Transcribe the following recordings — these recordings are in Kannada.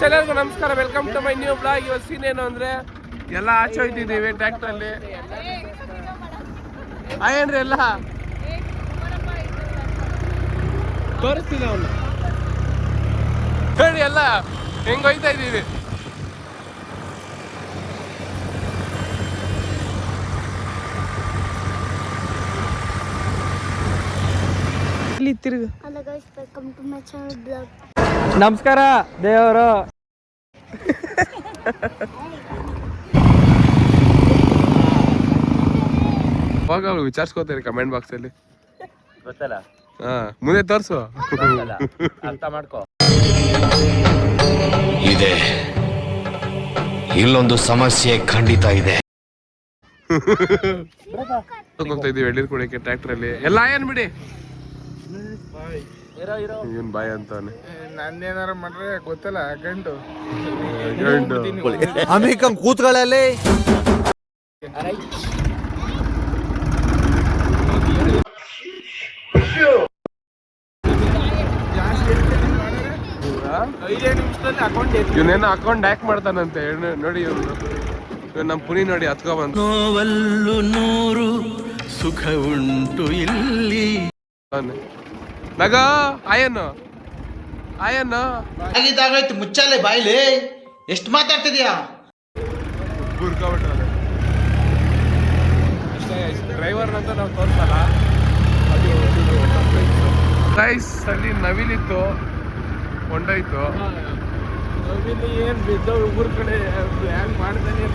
ಎಲ್ಲರಿಗೂ ನಮಸ್ಕಾರ, welcome to my new blog. ಇವತ್ತು ಸೀನ್ ಏನು ಅಂದ್ರೆ ಎಲ್ಲ ಆಚೆ ಹೋಯ್ತಿದ್ದೀವಿ ಟ್ರ್ಯಾಕ್ಟರ್ ಅಲ್ಲಿ. ಏನ್ರಿ ಎಲ್ಲ ತೋರಿಸ್ತೀನಿ ಅವನು ಹೇಳಿ ಎಲ್ಲ ಹೆಂಗ್ ಹೋಯ್ತಾ ಇದ್ದೀವಿ. ನಮಸ್ಕಾರ ದೇವರು. ಹೋಗ ವಿಚಾರಿಸ್ಕೋತೀರಿ ಕಮೆಂಟ್ ಬಾಕ್ಸ್ ಅಲ್ಲಿ, ಗೊತ್ತಲ್ಲ? ಮುಂದೆ ತೋರ್ಸು, ಅರ್ಥ ಮಾಡ್ಕೋ. ಇದೆ ಇಲ್ಲೊಂದು ಸಮಸ್ಯೆ ಖಂಡಿತ ಇದೆ. ಇದೀವಿ ಎಳ್ಳೀರ್ ಕುಡಿಯಕ್ಕೆ ಟ್ರ್ಯಾಕ್ಟರ್ ಅಲ್ಲಿ ಎಲ್ಲ. ಏನ್ ಬಿಡಿ ಏನ್ ಬಾಯ್ ಅಂತಾನೆ. ನನ್ನೇನಾರ ಮಾಡ್ರೆ ಗೊತ್ತಲ್ಲ ಗಂಡು ಅಮೇಕಂ ಕೂತ್ಗಳಲ್ಲಿ ಇವನೇನೋ ಅಕೌಂಟ್ ಹ್ಯಾಕ್ ಮಾಡ್ತಾನಂತೆ ನೋಡಿ. ಇವ್ನು ನಮ್ಮ ಪುನಿ ನೋಡಿ ಹತ್ಕೊ ಬಂದು ನೋವಲ್ಲು ನೂರು ಸುಖ ಉಂಟು ಇಲ್ಲಿ. ನಗ ಆಯನ್ನು ಆಗಿದ್ದಾಗಾಯ್ತು, ಮುಚ್ಚಾಲೆ ಬಾಯ್ಲಿ. ಎಷ್ಟು ಮಾತಾಡ್ತಿದ್ಯಾ? ಡ್ರೈವರ್ನಂತ ನಾವು ತೋರಿಸಲ್ಲ. ಗೈಸ್ ಅಲ್ಲಿ ನವಿಲಿತ್ತು, ಕೊಂಡೋಯ್ತು. ಏನ್ ಬಿದ್ದ ಊರ್ ಕಡೆ ಹ್ಯಾಂಗ್ ಮಾಡ್ತಾನೆ.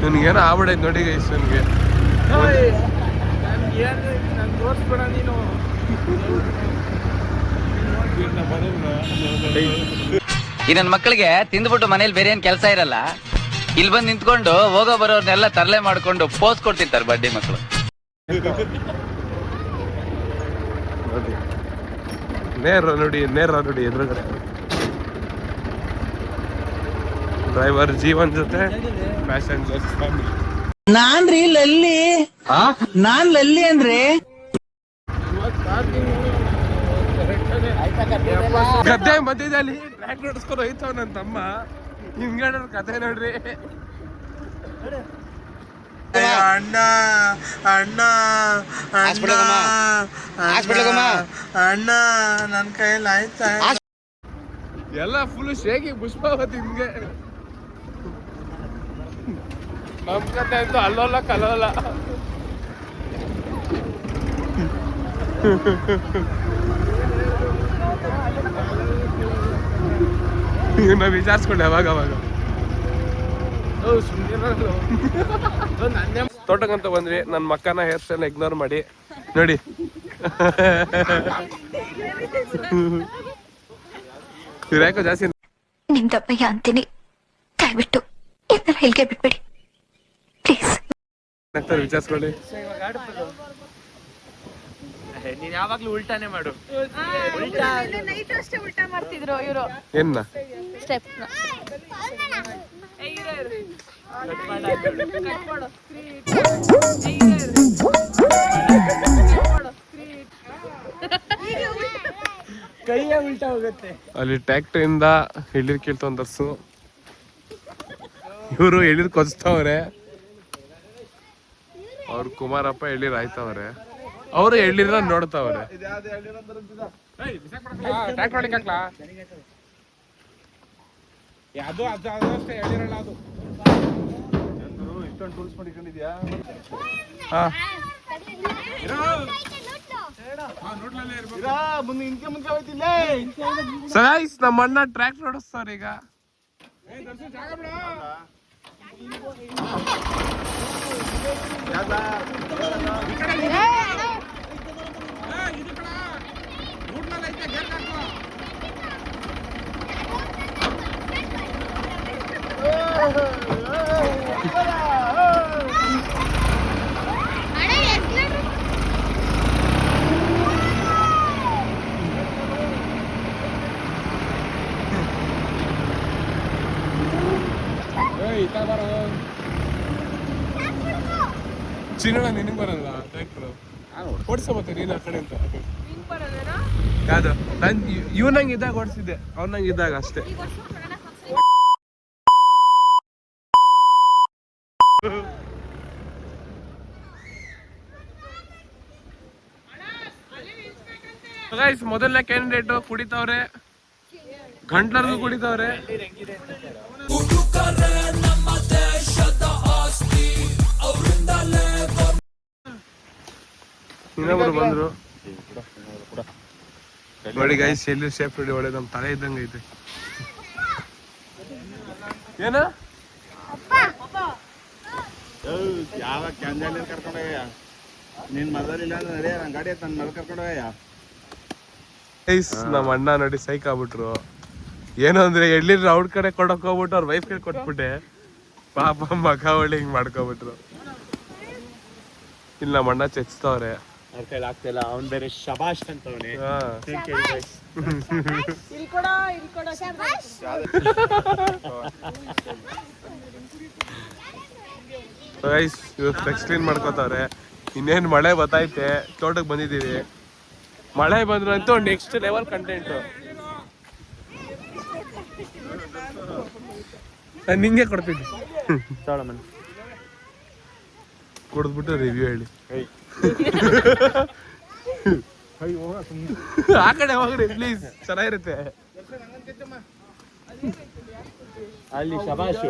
ನಿನ್ಗೇನೋ ಆಗ್ಬಿಡೈತೆ ನೋಡಿ ಗೈಸ್. ನನಗೆ ನನ್ ತೋರಿಸ್ಬೇಡ ನೀನು. ಈ ನನ್ನ ಮಕ್ಕಳಿಗೆ ತಿಂದ್ಬಿಟ್ಟು ಮನೇಲಿ ಬೇರೆ ಏನ್ ಕೆಲಸ ಇರಲ್ಲ, ಇಲ್ಲಿ ಬಂದು ನಿಂತ್ಕೊಂಡು ಹೋಗೋ ಬರೋರ್ನೆಲ್ಲ ತರಲೆ ಮಾಡ್ಕೊಂಡು ಪೋಸ್ ಕೊಡ್ತಿರ್ತಾರೆ ಬಡ್ಡಿ ಮಕ್ಕಳು. ನೇರ ನೋಡಿ ಎದುರುಗಡೆ ಡ್ರೈವರ್ ಜೀವನ್ ಜೊತೆ ಪ್ಯಾಸೆಂಜರ್ಸ್ ಫ್ಯಾಮಿಲಿ. ನಾನ್ ಲಲ್ಲಿ ಅಂದ್ರೆ ಗದ್ದೆ ಮಧ್ಯದಲ್ಲಿ ಟ್ರ್ಯಾಕ್ಟರ್ ಹೊಡ್ಸ್ಕೊಂಡು ಹೋಯ್ತವ ನನ್ನ ತಮ್ಮ. ಹಿಂಗಡ ಕತೆ ನೋಡ್ರಿ. ಅಣ್ಣ ಅಣ್ಣ ಅಣ್ಣ ನನ್ ಕೈಯಲ್ಲಿ ಆಯ್ತಾ ಎಲ್ಲ ಫುಲ್ ಶೇಕಿ ಪುಷ್ಪಾವತಿ ಹಿಂಗೆ. ನಮ್ ಕತೆ ಅಂತೂ ಅಲ್ಲೋಲ್ಲ ಕಲೋಲ್ಲ. ನಾವು ವಿಚಾರಿಸ್ಕೊಂಡೆ ಅವಾಗ ತೋಟಕ್ಕಂತ ಬಂದ್ವಿ. ನನ್ನ ಮಕ್ಕನ ಹೇರ್ ಸ್ಟೈಲ್ ಇಗ್ನೋರ್ ಮಾಡಿ ನೋಡಿ. ಯಾಕೋ ಜಾಸ್ತಿ ನಿಮ್ದಪ್ಪಯ್ಯ ಅಂತೀನಿ, ದಯವಿಟ್ಟು ಇದನ್ನ ಹೇಳಿಕೆ ಬಿಟ್ಬಿಡಿ ಪ್ಲೀಸ್. ವಿಚಾರಿಸ್ಕೊಳ್ಳಿ. ನೀನ್ ಯಾವಾಗ್ಲೂ ಉಲ್ಟಾನೇ ಮಾಡು. ನೈಟ್ ಅಷ್ಟೇ ಉಲ್ಟಾ ಮಾಡ್ತಿದ್ರು ಇವರು. ಏನ್ನ ಸ್ಟೆಪ್ ಕೈಯೇ ಉಲ್ಟಾ ಹೋಗುತ್ತೆ. ಅಲ್ಲಿ ಟ್ರ್ಯಾಕ್ಟರ್ ಇಂದ ಎಳ್ಳೀರ್ ಕೀಳ್ತೊಂದರ್ಸು. ಇವರು ಎಳ್ಳೀರ್ ಕೊಚ್ತವ್ರೆ. ಅವ್ರು ಕುಮಾರಪ್ಪ ಎಳ್ಳೀರ್ ಆಯ್ತವ್ರೆ. ಅವರು ಎಳ್ಳೀರ ನೋಡ್ತಾವ್ರೆ. ಟ್ರ್ಯಾಕ್ಟರ್ ಹೊಡಿಕ್ ಹಾಕ್ಲಾ? ಅದು ಅಷ್ಟೇ ಹೇಳಿರಲ್ಲ. ಅದು ಇಷ್ಟೊಂದು ಟೂಲ್ಸ್ ಮಾಡಿಕೊಂಡಿದ್ಯಾ? ಮುಂದೆ ಮುಂದೆ ಹೋಯ್ತಿಲ್ಲ. ಸಗಾಯ್ಸ್ ನಮ್ಮ ಅಣ್ಣ ಟ್ರ್ಯಾಕ್ಟರ್ ಓಡಿಸ್ತಾರ ಈಗ. ಚಿನ್ನಣ್ಣ ನಿನಗೆ ಬರಲ್ಲ ಟ್ರ್ಯಾಕ್ಟರ್ ಓಡಿಸ ಮತ್ತೆ ನೀನು ಆ ಕಡೆ ಅಂತ ಯಾವ್ದು ನಾನು ಇವ್ನಂಗೆ ಇದ್ದಾಗ ಓಡಿಸಿದ್ದೆ, ಅವ್ನಂಗೆ ಇದ್ದಾಗ ಅಷ್ಟೇ. ಗೈಸ್ ಮೊದಲನೇ ಕ್ಯಾಂಡಿಡೇಟ್ ಕುಡಿತವ್ರೆ, ಗಂಟ್ಲರ್ಗೂ ಕುಡಿತವ್ರೆ. ಇನ್ನೊಬ್ರು ಬಂದ್ರು ನೋಡಿ ಗೈಸ್, ಎಲ್ಲಿ ಶೇಪ್ ನೋಡಿ, ಒಳ್ಳೆ ನಮ್ ತಲೆ ಇದ್ದಂಗ ಐತೆ. ಏನ ಯಾವ ಕ್ಯಾಂಜಾಲಿ ಕರ್ಕೊಂಡೋಗ್ಯ ನಿನ್ ಮದಲಿಲ್ಲ ಅಂದ್ರೆ ನಡಿಯ ನನ್ ಗಾಡಿ ನನ್ನ ಮಗ ಕರ್ಕೊಂಡೋಗ್ಯ. ನಮ್ಮ ಅಣ್ಣ ನೋಡಿ ಸೈಕ್ ಆಗ್ಬಿಟ್ರು. ಏನು ಅಂದ್ರೆ ಎಲ್ಲಿ ರೌಡ್ ಕಡೆ ಕೊಡಕ್ ಹೋಗ್ಬಿಟ್ಟು ಅವ್ರ ವೈಫ್ ಕೈ ಕೊಟ್ಬಿಟ್ಟೆ. ಪಾಪ ಮಗ ಒಳ್ಳೆ ಹಿಂಗ್ ಮಾಡ್ಕೊಬಿಟ್ರು. ಇಲ್ಲಿ ನಮ್ಮ ಅಣ್ಣ ಚೆಚ್ತವ್ರೆ. ಅವ್ರ ಕೈಲಿ ಆಗ್ತಿಲ್ಲ, ಅವ್ನ್ ಬೇರೆ ಶಬಾಷ್ ಅಂತವನೆ. ಗೈಸ್ ಇವ್ರು ಫ್ಲೆಕ್ಸ್ ಕ್ಲೀನ್ ಮಾಡ್ಕೋತಾವ್ರೆ. ಇನ್ನೇನ್ ಮಳೆ ಬತ್ತೈತೆ, ತೋಟಕ್ಕೆ ಬಂದಿದ್ದೀವಿ. ಮಳೆ ಬಂದ್ರಂತೂ ನೆಕ್ಸ್ಟ್ ಲೆವೆಲ್ ಕಂಟೆಂಟ್. ನಾನು ನಿಂಗೆ ಕೊಡ್ತೀನಿ, ಕುಡಿದ್ಬಿಟ್ಟು ರಿವ್ಯೂ ಹೇಳಿ. ಆ ಕಡೆ ಹೋಗ್ರಿ ಪ್ಲೀಸ್, ಚೆನ್ನಾಗಿರುತ್ತೆ ಅಲ್ಲಿ ಶಬಾಷು.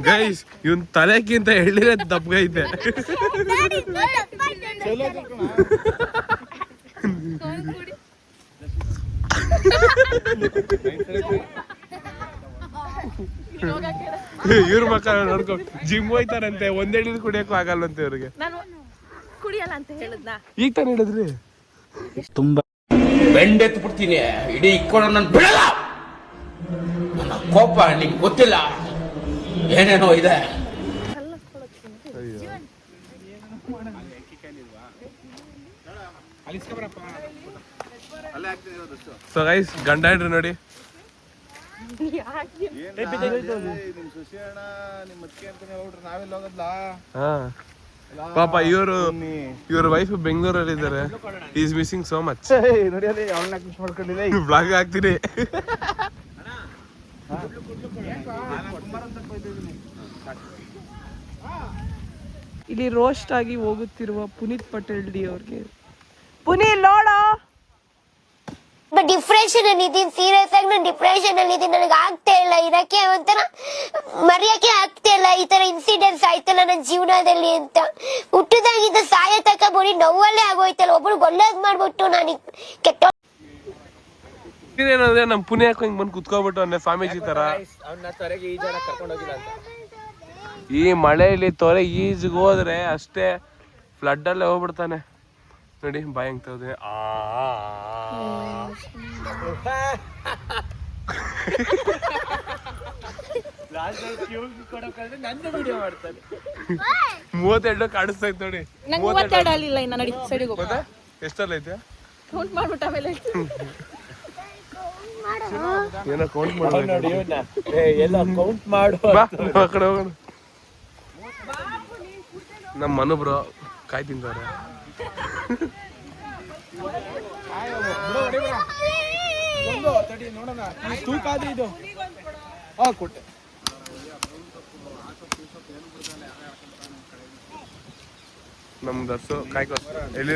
ಗೈಸ್ ಇವನ್ ತಲೆಕ್ಕಿಂತ ಎಳ್ಳಿರ ದಪ್ಪಗೈತೆ. ಇವ್ರ ಮಕ್ಕ ನೋಡ್ಕೊ ಜಿಮ್ ಹೋಯ್ತಾರಂತೆ, ಒಂದೆಳ್ಳಿದ್ ಕುಡಿಯಕ್ಕೂ ಆಗಲ್ಲಂತೆ ಇವ್ರಿಗೆ. ನಾನು ಕುಡಿಯಲ್ಲ ಅಂತ ಹೇಳಿದ್ನ. ಈಗ ತಾನೇ ಹೇಳಿದ್ರಿ. ತುಂಬಾ ಬೆಂಡೆತ್ತು ಬಿಡ್ತೀನಿ, ಇಡೀ ಇಕ್ಕೊಂಡು ನಾನು ಬಿಡಲ್ಲ. ನನ್ನ ಕೋಪ ನಿಂಗೆ ಗೊತ್ತಿಲ್ಲ, ಏನೇನೋ ಇದೆ. ಸೊ ಗೈಸ್ ಗಂಡ ಹೆಂಡ್ರಿ ನೋಡಿ. ನಿಮ್ ಸುಶಿ ಅಣ್ಣ ನಿಮ್ ಮತ್ಕೆ ಅಂತಾನೆ ಹೋಗ್ಬಿಟ್ರೆ ನಾವೆಲ್ಲ ಹೋಗದ್ಲಾ? ಹಾ ಪಾಪ ಇವ್ರ ವೈಫ್ ಬೆಂಗಳೂರಲ್ಲಿ ಇದ್ದಾರೆ. Is missing so much. ನೋಡಿ ಅಲ್ಲಿ ಅವಳನ್ನ ಮಿಸ್ ಮಾಡ್ಕೊಂಡಿಲ್ಲ. ಬ್ಲಾಗ್ ಹಾಕ್ತೀನಿ. ಇಲ್ಲಿ ರೋಸ್ಟ್ ಆಗಿ ಹೋಗುತ್ತಿರುವ ಪುನೀತ್ ಪಟೇಲ್ ಡಿ ಅವ್ರಿಗೆ, ಪುನೀತ್ ನೋಡ ಡಿಪ್ರೆಷನ್ ಅಲ್ಲಿ ಇದೀನಿ, ಸೀರಿಯಸ್ ಆಗಿ ನಾನು ಡಿಪ್ರೆಷನ್ ಅಲ್ಲಿ ಇದೀನಿ. ನನಗೆ ಆಗ್ತಾ ಇಲ್ಲ ಇರಕ್ಕೆ, ಒಂಥರ ಮರೆಯಕ್ಕೆ ಆಗ್ತಾ ಇಲ್ಲ. ಈ ತರ ಇನ್ಸಿಡೆಂಟ್ಸ್ ಆಯ್ತಲ್ಲ ನನ್ನ ಜೀವನದಲ್ಲಿ ಅಂತ. ಹುಟ್ಟದಾಗಿದ್ದ ಸಾಯ ತಕ ಬೋಡಿ ನೋವಲ್ಲೇ ಆಗೋಯ್ತಲ್ಲ. ಒಬ್ರು ಒಳ್ಳೇದ್ ಮಾಡ್ಬಿಟ್ಟು ನಾನು ಕೆಟ್ಟ. ಏನಂದ್ರೆ ನಮ್ ಪುಣ್ಯ ಹಾಕೋ ಹಿಂಗ್ ಬಂದ್ ಕುತ್ಕೋಬಿಟ್ಟು ಅನ್ನೆ ಸ್ವಾಮೀಜಿ ತರ. ಅವ್ನ ತೊರೆಗೆ ಈಜಾಡ ಕರ್ಕೊಂಡು ಹೋಗಿಲ್ಲ ಅಂತ. ಈ ಮಳೆಯಲ್ಲಿ ತೊರೆ ಈಜಿಗೆ ಹೋದ್ರೆ ಅಷ್ಟೇ ಫ್ಲಡ್ ಅಲ್ಲೇ ಹೋಗ್ಬಿಡ್ತಾನೆ. ನೋಡಿ ಬಾಯ್ ಹೆಂಗ್ ತಗೋದೆ. ನಂದು ವಿಡಿಯೋ ಮಾಡ್ತಾನೆ. 32 ಕಾಣಿಸ್ತೈತ್ ನೋಡಿ. ನಂಗೆ 32 ಅಲ್ಲಿಲ್ಲ. ಇನ್ನ ನಡಿ ಸೈಡಿಗೆ ಹೋಗ. ಎಷ್ಟಲ್ಲ ಐತೆ ಕೌಂಟ್ ಮಾಡ್ಬಿಟ್ಟು ಆಮೇಲೆ ಏನೋ ಕೌಂಟ್ ಮಾಡಿ ನೋಡಿ ಎಲ್ಲ ಕೌಂಟ್ ಮಾಡು. ಆ ಕಡೆ ಹೋಗೋಣ. ನಮ್ಮ ಮನು ಬ್ರೋ ಕಾಯ್ ತಿಂತವ್ರೆ. ನೋಡೋಣ ತೂಕ ಅದು ಇದು ಕೊಟ್ಟೆ. ನಮ್ ದರ್ಸು ಕಾಯ್ಕೋ ಎಲ್ಲಿ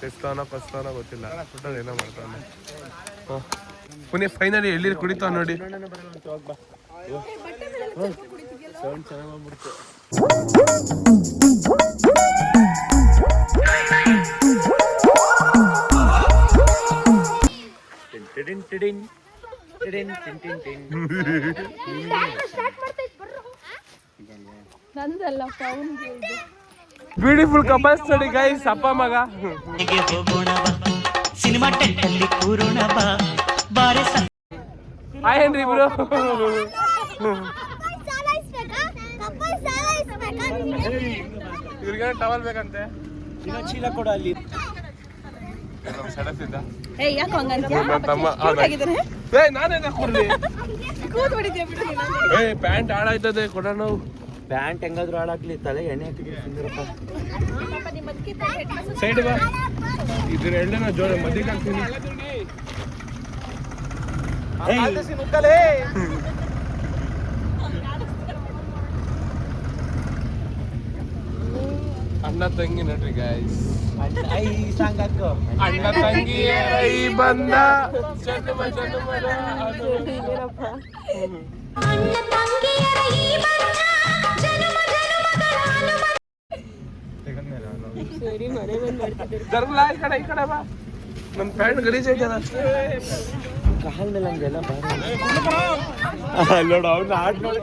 ತೆಸ್ತಾವನ ಪಸ್ತಾವನ ಗೊತ್ತಿಲ್ಲ, ಒಟ್ಟಲ್ಲಿ ಏನೋ ಮಾಡ್ತಾನೆ. ಪುನಃ ಫೈನಲಿ ಎಲ್ಲಿ ಕುಡಿತಾವ ನೋಡಿ. ನಂದಲ್ಲ ಬ್ಯೂಟಿಫುಲ್ ಕಪಲ್ಸ್ ನೋಡಿ ಗೈಸ್, ಅಪ್ಪ ಮಗ. ಸಿನಿಮಾ ಟೆಂಟಲ್ಲಿ ಕೂರೋಣ ಬಾ ಬಾರೆ. ಏನ್ರಿ ಇಬ್ರು ಇವ್ರಿಗೆ ಟವಲ್ ಬೇಕಂತೆ. ಚೀಲ ಕೊಡ ಅಲ್ಲಿ. ಯಾಕೆ ಹಂಗಂತ್ಯ? ನನ್ನ ತಮ್ಮ ನಾನೇನ ಕೊಡ್ಲಿ. ಪ್ಯಾಂಟ್ ಹಾಳಾಯ್ತದೆ, ಕೊಡೋಣ. ಪ್ಯಾಂಟ್ ಹೆಂಗಾದ್ರು ಹಾಳಾಗ್ಲಿ, ತಲೆ ಎಣ್ಣೆ ಹಾಕಿದ್ರಪ್ಪ. ಸೈಡ್ ಬಾ, ಇದ್ರ ಎಣ್ಣೆನ ಜೋರ ಮದ್ದಿಗೆ ಹಾಕ್ತೀನಿ. ಅಣ್ಣ ತಂಗಿ ನೋಡ್ರಿ ಗೈಸ್. ಈ ಸಾಂಗ್ ಹಾಕು. ಅಣ್ಣ ತಂಗಿ ಈ ಬಂದ ಜನುಮ ಜನುಮದ ಜರ್ಮಲ ಈ ಕಡೆ ಬಾ. ನಮ್ ಪ್ಯಾಂಟ್ ಗಲೀಜ್ ಐತದ. ಕಾಲ್ ಮೇಲೆ ಹಂಗೆಲ್ಲ ನೋಡು ಅವ್ನ ಆಡ್ ನೋಡಿ.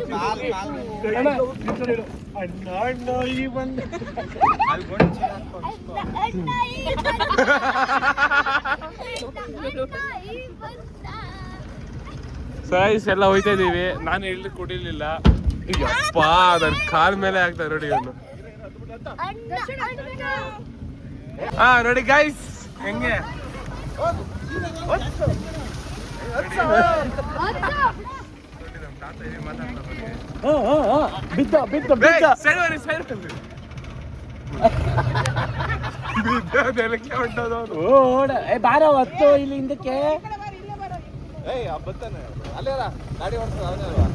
ಅಣ್ಣ ಈ ಬಂದ ಸೈಸ್ ಎಲ್ಲ ಹೋಯ್ತಾ ಇದೀವಿ. ನಾನು ಎಲ್ಲಿ ಕುಡಿಲಿಲ್ಲ. ಯಪ್ಪ ನನ್ ಕಾಲ್ ಮೇಲೆ ಆಗ್ತದೆ ನೋಡಿ ಇವನು. ಹಾ ನೋಡಿ ಗೈಸ್ ಹೆಂಗೆ ಬಿದ್ದ ಬಿದ್ದ ಬಿದ್ದ ಬಿದ್ದಕ್ಕೆ ಹೊಂಟೋದು ಅವನು. ಓಡ ಏ ಬಾರ ಹೊತ್ತು ಇಲ್ಲಿ ಹಿಂದಕ್ಕೆ. ಏಯ್ ಬತ್ತಾನೆ ಅಲ್ಲೇ ಗಾಡಿ ಓಡಿಸೋದು ಅವನೇ ಅಲ್ವಾ?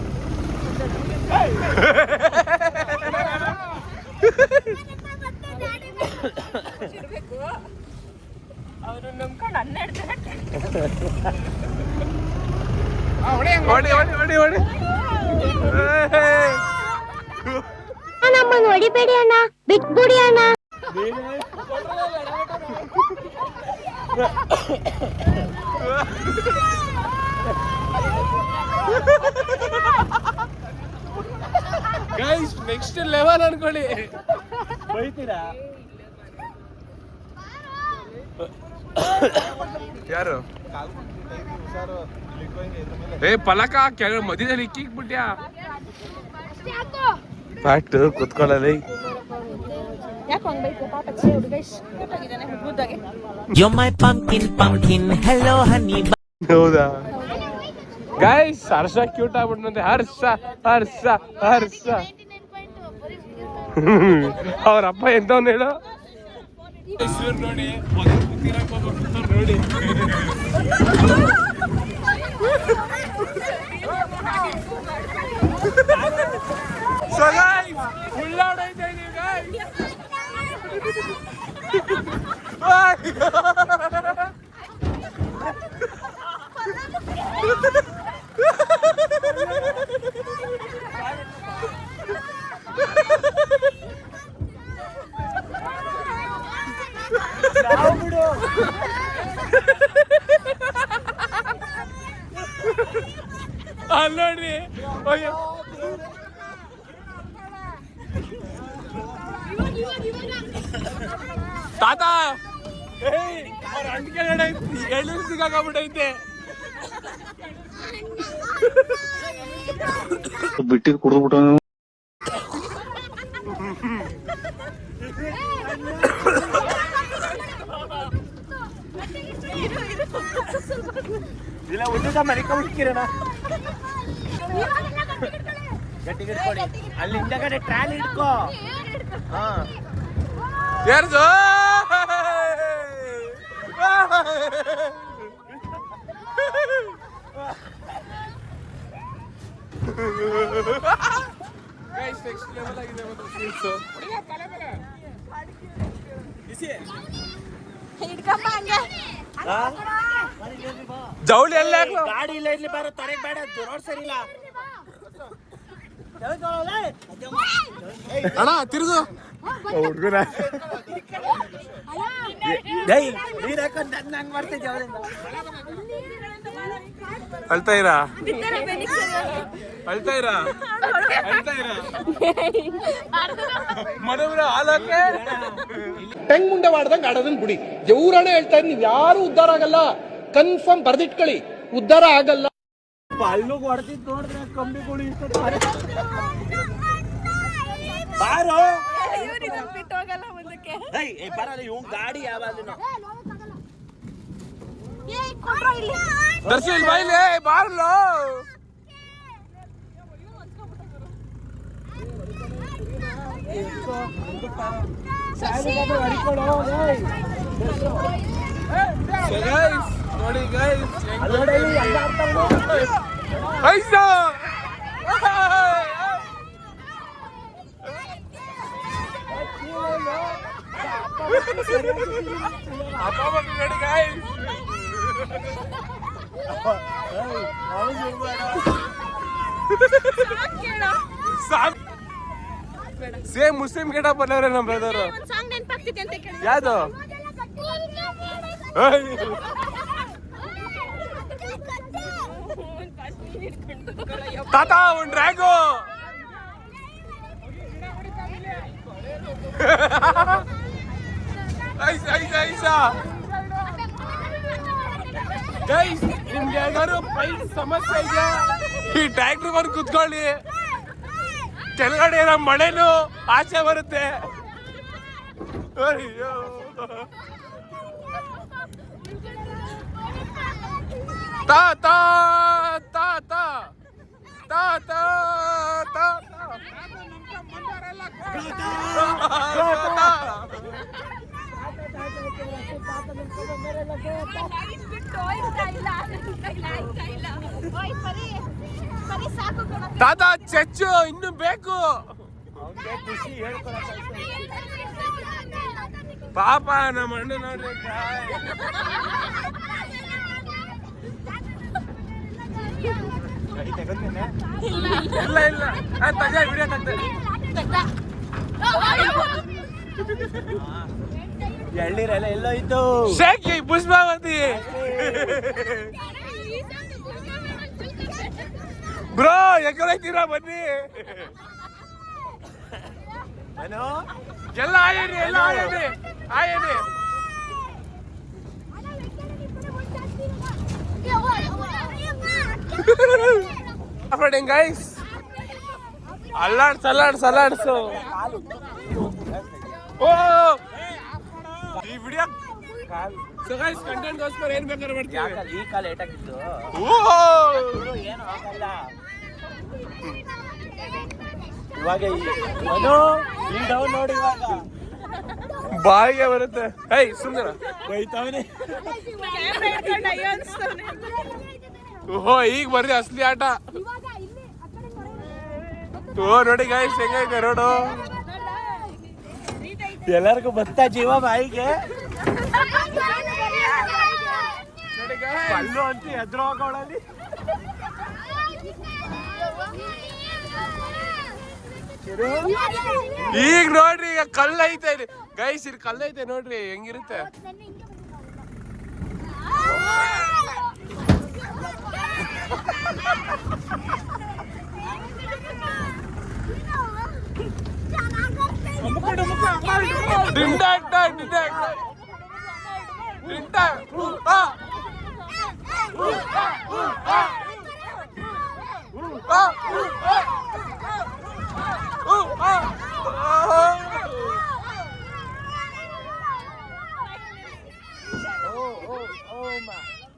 ಅವ್ರು ನಂಬ್ಕೊಂಡು 12 ಹೊಡಿ ಹೊಡಿ ಹೊಡಿ ಹೊಡಿ. ನಮ್ಮನ್ನ ಹೊಡಿಬೇಡಿ ಅಣ್ಣ, ಬಿಟ್ಬಿಡಿ ಅಣ್ಣ. ಗೈಸ್ ನೆಕ್ಸ್ಟ್ ಲೆವೆಲ್ ಅನ್ಕೊಳ್ಳಿ. ಬೈತೀರಾ? ಯಾರು ಏ ಪಲಕ ಕೆಳ ಮಧ್ಯದಲ್ಲಿ ಇಕ್ಕಿಕ್ಬಿಟ್ಯಾ? ಫ್ಯಾಕ್ಟ್ ಕುತ್ಕೊಳ್ಳಲಿ. You're my pumpkin, pumpkin, hello honey. ಹೌದಾ ಗೈಸ್? ಹರ್ಷ ಕ್ಯೂಟ್ ಆಗ್ಬಿಟ್ಟಂತೆ. ಹರ್ಷ ಹರ್ಷ ಹರ್ಷ. ಅವ್ರ ಅಪ್ಪ ಎಂತವ್ನು ಹೇಳು ನೋಡಿ. ನೋಡಿ ಸೊ ಗೈಸ್ ಉಳ್ಳಾಡೈತೆ ನೀವು ಗೈಸ್. ಅಲ್ಲೋಡ್ರಿ ತಾತ ಅಂಟಿಕೆ ಎಳ್ನೀರು ಸಿಗಾಕಬಿಟ್ಟೈತೆ. ಬಿಟ್ಟಿದ್ ಕುಡಿದ್ಬಿಟ್ಟು ಇಲ್ಲ ಉದ್ದ ಮರಿಕೊಂಡ್ಬಿಡ್ತೀರಣ. ಗಟ್ಟಿಗೆ ಇಟ್ಕೊಳ್ಳಿ. ಅಲ್ಲಿ ಹಿಂದಗಡೆ ಟ್ರಾಲಿ ಇಟ್ಕೋ. ಹಾ ಯಾರ್ದು ನೆಕ್ಸ್ಟ್ ಲೆವೆಲ್ ಆಗಿದೆ ಜವಳಿ ಎಲ್ಲ ಗಾಡಿ ಇಲ್ಲ ಇಲ್ಲಿ ಬಾರ ತರಕ್ ಬೇಡ. ರೋಡ್ ಸರಿ ಇಲ್ಲ ಅಣ್ಣ ತಿರುಗು ಹುಡುಗನ. ನೀರ್ ಹಾಕೊಂಡ್ ನನ್ನ ಹಂಗ್ ಮಾಡ್ತಿದ್ದೆ ಅವರಿಂದ. ಅಳ್ತಾ ಇರಾ ಅಳ್ತಾ ಇರಾ ಅಳ್ತಾ ಇರಾ ಮನೋಬ್ರ ಹಾಲಕ್ಕೆ ಟೆಂಗ್ ಮುಂಡೆ ಮಾಡ್ದಂಗೆ ಆಡೋದನ್ನ ಬಿಡಿ. ದೇವ್ರಾಣೆ ಹೇಳ್ತಾ ಇದ್ ನೀವ್ ಯಾರು ಉದ್ಧಾರ ಆಗಲ್ಲ. ಕನ್ಫರ್ಮ್ ಬರ್ದಿಟ್ಕೊಳ್ಳಿ, ಉದ್ಧಾರ ಆಗಲ್ಲ. ಅಲ್ಲಿಗೆ ಹೊಡೆದಿದ್ದು ನೋಡಿದ್ರೆ ಕಂಬಿಗಳು ಇಷ್ಟು ಬಾರೋ ಬಿಟ್ಟೋಗಲ್ಲ ಮುಂದಕ್ಕೆ. ಬರಲ್ಲ ಇವ್ ಗಾಡಿ ಯಾವಾಗಲೂ ದರ್ಶನ್ ಬಾಯ್ಲೆ ಬಾರ್ಲೋ. ನೋಡಿ ಗೈಸ್ ಐಸಾ ಅಪ್ಪ ಮಕ್ಕಳು ನೋಡಿ ಗಾಯ್ಸ್. ಸೇಮ್ ಮುಸ್ಲಿಂ ಗೆಟ ಬಂದವ್ರೆ ನಮ್ಮ ಬ್ರದರ್. ಯಾವ್ದು ತಾತ ಒಂದ್ ಡ್ರ್ಯಾಗು. ಗೈಸ್ ನಿಮ್ಗೆ ಯಾವ್ದಾದ್ರು ಪೈಲ್ ಸಮಸ್ಯೆ ಇದೆಯಾ ಈ ಟ್ರ್ಯಾಕ್ಟರ್ ಬಂದು ಕುತ್ಕೊಳ್ಳಿ. ಕೆಳಗಡೆ ನಮ್ಮ ಮಳೆನು ಆಚೆ ಬರುತ್ತೆ. ಅಯ್ಯೋ ತಾತ ತಾತ ತಾತ ತಾತ ಚೆಚ್ಚು ಇನ್ನು ಬೇಕು. ಪಾಪ ನಮ್ಮ ಅಣ್ಣ ನೋಡ್ರಿ. ಇಲ್ಲ ಇಲ್ಲ ತಗ ವಿಡಿಯೋ ಎಳ್ನೀರೆಲ್ಲ ಎಲ್ಲೋಯ್ತು? ಶೇಖಿ ಪುಷ್ಪಾವತಿ ಬ್ರೋ ಎಕಡೈತೀರಾ ಬನ್ನಿ. ಎಲ್ಲ ಆಯೇನಿ ಎಲ್ಲ ಆಯೇನಿ ಆಯೇನಿ. ಗೈಸ್ ಅಲ್ಲಾಡ್ಸು. ಓ ಈ ವಿಡಿಯೋ ಗೈಸ್ ಕಂಟೆಂಟ್ ಗೋಸ್ಕರ ಏನ್ ಬೇಕಾದ್ರೆ ಮಾಡ್ತೀವಿ. ಈ ಕಾಲ ಏಟಾಗಿತ್ತು ಏನು ಆಗಲ್ಲ. ಇವಾಗ ಈ ಡೌನ್ ನೋಡಿ ಇವಾಗ ಬಾಯಿಗೆ ಬರುತ್ತೆ. ಏಯ್ ಸುಂದರ ಬೈತಾವನೆ. ಓಹೋ ಈಗ ಬರ್ರಿ ಅಸಲಿ ಆಟ. ಓ ನೋಡಿ ಗೈಸ್ ಹೆಂಗೈತೆ ರೋಡು. ಎಲ್ಲರಿಗೂ ಬತ್ತಾ ಜೀವ ಬಾಯಿಗೆ. ಕಲ್ಲು ಅಂತ ಎದ್ರು ಹೋಗೋಳಲ್ಲಿ. ಈಗ ನೋಡ್ರಿ ಈಗ ಕಲ್ಲೈತೆ ಗೈಸ್. ಇದು ಕಲ್ಲೈತೆ ನೋಡ್ರಿ ಹೆಂಗಿರುತ್ತೆ.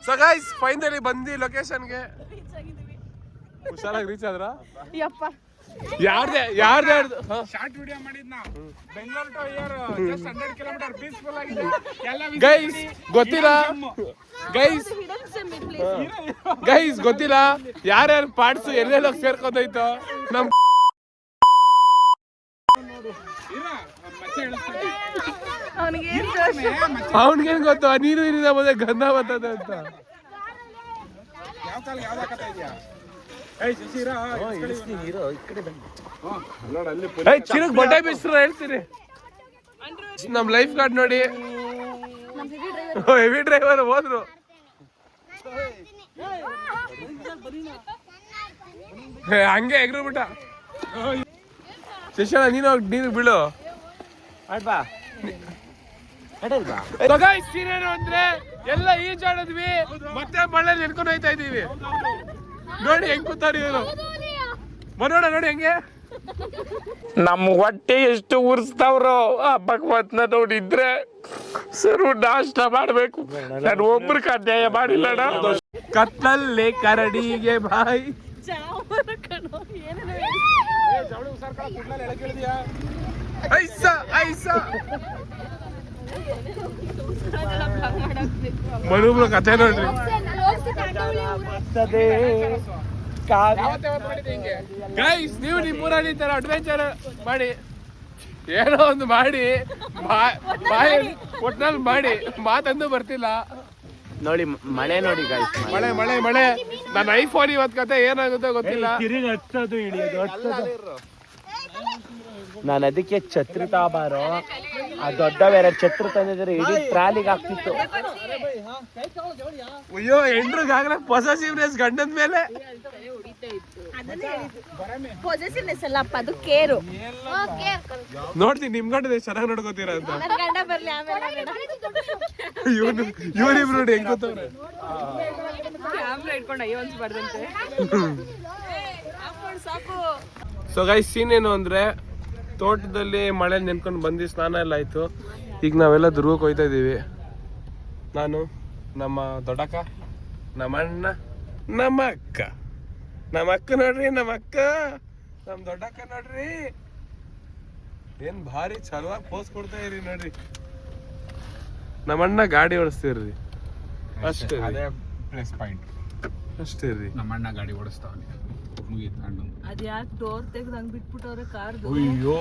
ಸೊ ಗೈಸ್ ಫೈನಲಿ ಬಂದಿ ಲೊಕೇಶನ್ಗೆ. ಹುಷಾರಾಗಿ ರೀಚ್ ಆದ್ರ. ಯಾರ್ದೇ ಶಾರ್ಟ್ ವಿಡಿಯೋ ಮಾಡಿದ್ನ Bengaluru to here just 100 kilometre peaceful ಆಗಿದೆ. ಗೈಸ್ ಗೊತ್ತಿಲ್ಲ ಗೈಸ್ ಗೊತ್ತಿಲ್ಲ ಯಾರ್ಯಾರು ಪಾರ್ಟ್ಸ್ ಎಲ್ಲೆಲ್ಲ ಸೇರ್ಕೋತೈತೋ ನಮ್ ಅವನಿಗೇನ್ ಗೊತ್ತು ನೀರು ನೀರಿನ ಬಂದ್ರೆ ಗಂಧ ಬರ್ತದೆ ಅಂತ. ಯಾವ ಕಾಲ ಯಾವ್ದಾಕತ್ತಾ ಇದೆಯಾ? ಚಿರಗ್ ಬಟ್ಟೆ ಬೀಸ್ರ ಹೇಳ್ತೀನಿ. ನಮ್ ಲೈಫ್ ಗಾರ್ಡ್ ನೋಡಿ ಹೆವಿ ಡ್ರೈವರ್ ಹೋದ್ರು. ಹಂಗೆ ಎಗ್ರು ಬಿಟ್ಟ. ಶಿಕ್ಷಣ ನೀನು ಬೀಳು. ಸೀನೇನು ಅಂದ್ರೆ ಎಲ್ಲ ಈಜಾಡಿದ್ವಿ ಮತ್ತೆ ಮಳೆ ನೆನ್ಕೊಂಡು ಹೋಯ್ತಾ ಇದೀವಿ. ನೋಡಿ ಹೆಂಗ್ ಕೂತಾರಿ ಇವರು. ಮನೋಡ ನೋಡಿ ಹೆಂಗೆ ನಮ್ ಹೊಟ್ಟೆ ಎಷ್ಟು ಉರ್ಸ್ತಾವ್ರು. ಆ ಭಗವತ್ನ ನೋಡಿದ್ರೆ ಸರು ನಾಷ್ಟ ಮಾಡ್ಬೇಕು. ನಾನು ಒಬ್ರು ಅನ್ಯಾಯ ಮಾಡಿಲ್ಲ. ಕತ್ಲಲ್ಲಿ ಕರಡಿಗೆ ಬಾಯಿ. ಮನುಬ್ರು ಕಥೆ ನೋಡ್ರಿ. ಗೈಸ್ ನೀವು ನಿಮ್ಮೂರಲ್ಲಿ ತರ ಅಡ್ವೆಂಚರ್ ಮಾಡಿ ಏನೋ ಒಂದು ಮಾಡಿ ಬಾಯಲ್ಲಿ ಒಟ್ನಲ್ಲಿ ಮಾಡಿ ಮಾತಂದು ಬರ್ತಿಲ್ಲ. ನೋಡಿ ಮಳೆ ನೋಡಿ ಗಾಯ್ಸ್, ಮಳೆ ಮಳೆ ಮಳೆ. ನನ್ನ ಐಫೋನ್ ಇವತ್ತು ಕತೆ ಏನಾಗುತ್ತೋ ಗೊತ್ತಿಲ್ಲ. ತಿರುಗಿ ಹಚ್ಚೋದು ಇಳಿಯೋದು. ನಾನು ಅದಕ್ಕೆ ಛತ್ರಿ ತಾಬಾರೋ, ಆ ದೊಡ್ಡ ಬೇರೆ ಛತ್ರ ತಂದಿದ್ರೆ ಇಡೀ ಟ್ರಾಲಿಗೆ ಆಗ್ತಿತ್ತು. ಅಯ್ಯೋ ಹೆಂಡ್ರಿಗಾಗಲೇ ಪೊಸೆಸಿವ್ನೆಸ್ ಗಂಡದ ಮೇಲೆ. ಪಾಸಿಟಿವ್ನೆಸ್ ಅಲ್ಲ ಅಪ್ಪ, ಅದು ಕೇರು. ನೋಡ್ತೀನಿ ನಿಮ್ ಗಂಡ ಚೆನ್ನಾಗಿ ನೋಡ್ಕೋತೀರ ಅಂತ. ನನ್ನ ಗಂಡ ಬರ್ಲಿ ಆಮೇಲೆ. ಇವ್ರಿಬ್ರು ನೋಡಿ ಹೆಂಗ್ ಗೊತ್ತವ್ರೆ. ಕ್ಯಾಮ್ರಾ ಇಟ್ಕೊಂಡು ಅಯ್ಯೋ ಅನ್ಸ್ಬಾರ್ದಂತೆ. ಸೊ ಗೈಸ್ ಸೀನ್ ಏನು ಅಂದ್ರೆ, ತೋಟದಲ್ಲಿ ಮಳೆ ನೆನ್ಕೊಂಡು ಬಂದು ಸ್ನಾನ ಎಲ್ಲ ಆಯ್ತು. ಈಗ ನಾವೆಲ್ಲ ದುರ್ಗಕ್ಕೆ ಹೋಯ್ತಾ ಇದೀವಿ. ನಾನು, ನಮ್ಮ ದೊಡ್ಡಕ್ಕ, ನಮ್ಮ ಅಣ್ಣ, ನಮ್ಮ ಅಕ್ಕ. ನಮ್ಮ ಅಕ್ಕ ನೋಡ್ರಿ, ನಮ್ಮ ಅಕ್ಕ, ನಮ್ಮ ದೊಡ್ಡಕ್ಕ ನೋಡ್ರಿ, ಏನ್ ಭಾರಿ ಚಲವಾಗಿ ಪೋಸ್ ಕೊಡ್ತಾ ಇರಿ ನೋಡ್ರಿ. ನಮ್ಮ ಅಣ್ಣ ಗಾಡಿ ಓಡಿಸ್ತಿರ್ರಿ ಅಷ್ಟೇ. ಪ್ಲಸ್ ಪಾಯಿಂಟ್ ಅಷ್ಟೇ ರೀ. ನಮ್ಮ ಅಣ್ಣ ಗಾಡಿ ಓಡಿಸ್ತಾವನೆ, ಮುಗೀತು ಅಣ್ಣ. ಅದ್ಯಾಕೆ ಡೋರ್ ತೆಗ್ದು ಹಂಗ್ ಬಿಟ್ಬಿಟ್ಟವ್ರೆ ಕಾರ್ದು. ಅಯ್ಯೋ.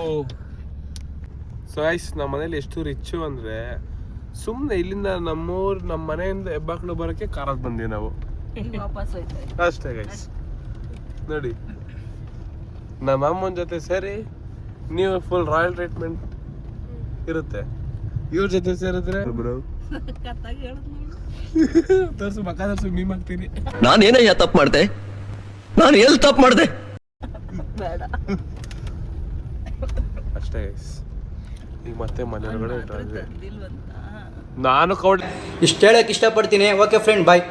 ಸೊ ಗೈಸ್ ನಮ್ಮ ಮನೇಲಿ ಎಷ್ಟು ರಿಚ್ಚು ಅಂದ್ರೆ, ಸುಮ್ಮನೆ ಇಲ್ಲಿಂದ ನಮ್ಮ ಮನೆಯಿಂದ ಹೆಬ್ಬಾಕ್ಳು ಬರೋಕ್ಕೆ ಕಾರಲ್ಲಿ ಬಂದೀವಿ ನಾವು. ವಾಪಸ್ ಹೋಯ್ತಾರೆ ಅಷ್ಟೇ ಗೈಸ್. ನೋಡಿ ನಮ್ಮ ಅಮ್ಮನ ಜೊತೆ ಸೇರಿ ನೀವು ಫುಲ್ ರಾಯಲ್ ಟ್ರೀಟ್ಮೆಂಟ್ ಇರುತ್ತೆ. ಇವ್ರ ಜೊತೆ ಸೇರಿದ್ರೆ ಬ್ರೋ ತೋರ್ಸು, ಮಕ್ಕ ತೋರ್ಸು, ಮೀಮ್ ಹಾಕ್ತೀನಿ. ನಾನೇನಯ್ಯ ತಪ್ಪು ಮಾಡ್ದೆ? ನಾನು ಎಲ್ಲಿ ತಪ್ಪು ಮಾಡ್ದೆ? ಅಷ್ಟೇ ಗೈಸ್. ಈಗ ಮತ್ತೆ ಮನೆ ಒಳಗಡೆ ನಾನು ಕೌಡ್ ಇಷ್ಟು ಹೇಳಕ್ ಇಷ್ಟಪಡ್ತೀನಿ. ಓಕೆ ಫ್ರೆಂಡ್, ಬಾಯ್.